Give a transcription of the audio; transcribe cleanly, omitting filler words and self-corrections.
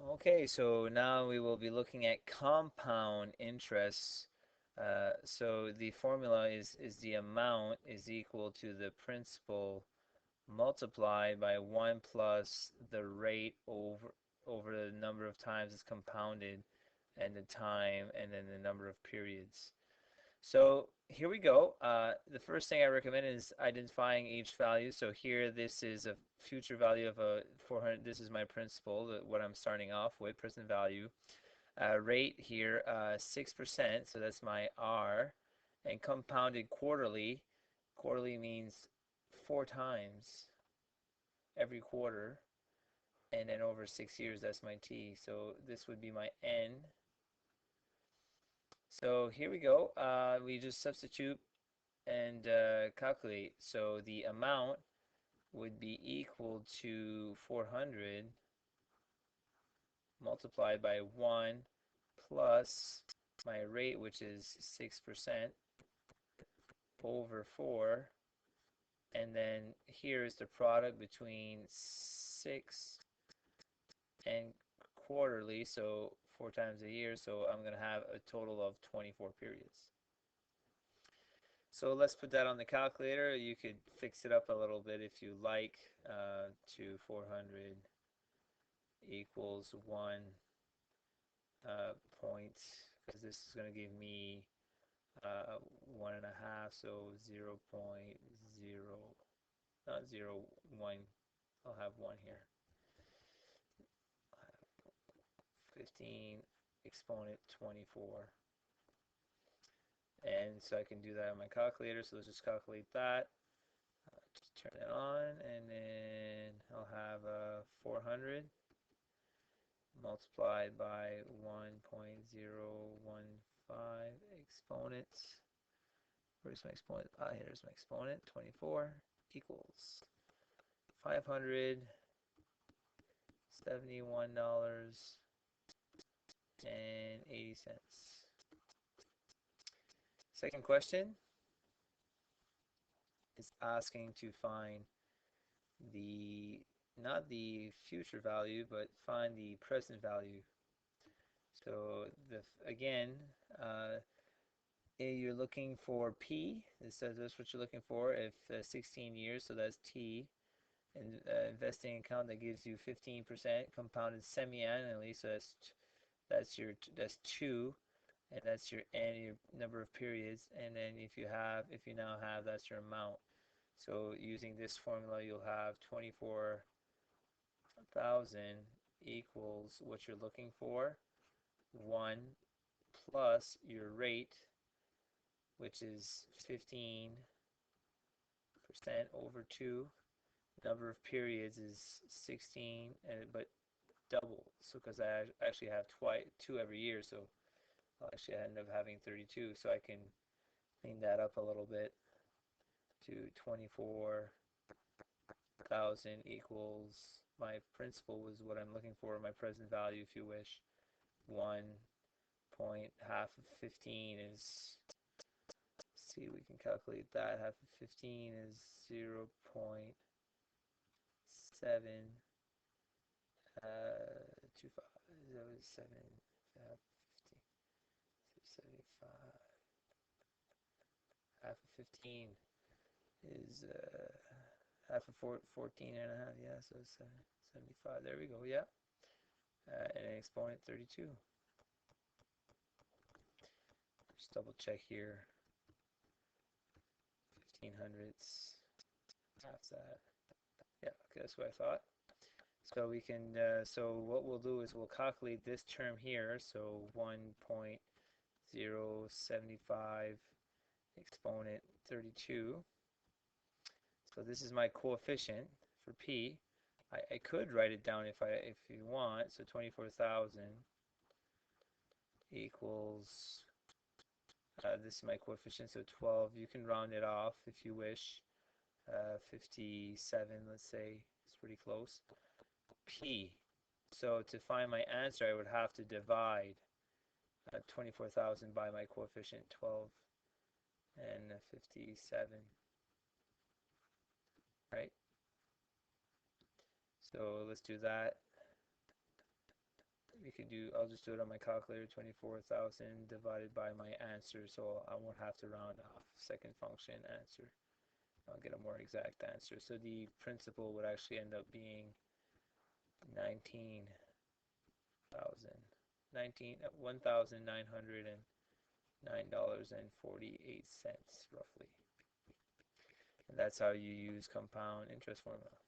Okay, so now we will be looking at compound interest. So the formula is the amount is equal to the principal multiplied by 1 plus the rate over the number of times it's compounded and the time and then the number of periods. So here we go. The first thing I recommend is identifying each value. So here, this is a future value of a 400. This is my principal, what I'm starting off with, present value. Rate here, 6%. So that's my R. And compounded quarterly. Quarterly means 4 times every quarter. And then over 6 years, that's my T. So this would be my N. So here we go. We just substitute and calculate. So the amount would be equal to 400 multiplied by 1 plus my rate, which is 6% over 4. And then here is the product between 6 and quarterly, so 4 times a year. So I'm going to have a total of 24 periods. So let's put that on the calculator. You could fix it up a little bit if you like, to 400 equals 1 point, because this is going to give me 1.5, so 0 0.0, not 0, 1. I'll have 1 here. 15 exponent 24. And so I can do that on my calculator. So let's just calculate that. Just turn it on, and then I'll have 400 multiplied by 1.015 exponent. Where's my exponent? Here's my exponent. 24 equals $571.80. Second question is asking to find the, not the future value, but find the present value. So again, you're looking for P. That's what you're looking for. If 16 years, so that's T. And investing account that gives you 15% compounded semi-annually. So that's 2, and that's your annual number of periods. And then if you now have, that's your amount. So using this formula, you'll have 24,000 equals what you're looking for, 1 plus your rate, which is 15% over 2. Number of periods is 16, but double. So because I actually have 2 every year, so I'll actually end up having 32. So I can clean that up a little bit to 24,000 equals, my principal was what I'm looking for, my present value, if you wish. 1 point half of 15 is, let's see, we can calculate that. Half of 15 is 0.7 25. That was 7, half 15, so 75. Half of 15 is half of 14 and a half. Yeah, so 75. There we go. Yeah. And an exponent 32. Just double check here. 1500ths. Half that. Yeah, okay, that's what I thought. So we can, so what we'll do is we'll calculate this term here. So 1.075 exponent 32. So this is my coefficient for P. I could write it down if you want. So 24,000 equals, this is my coefficient, so 12. You can round it off if you wish. 57, let's say, it's pretty close. P. So to find my answer, I would have to divide 24,000 by my coefficient 12 and 57, right? So let's do that. we could do, I'll just do it on my calculator, 24,000 divided by my answer, so I won't have to round off. Second function answer. I'll get a more exact answer. So the principal would actually end up being 1,909.48 roughly. And that's how you use compound interest formula.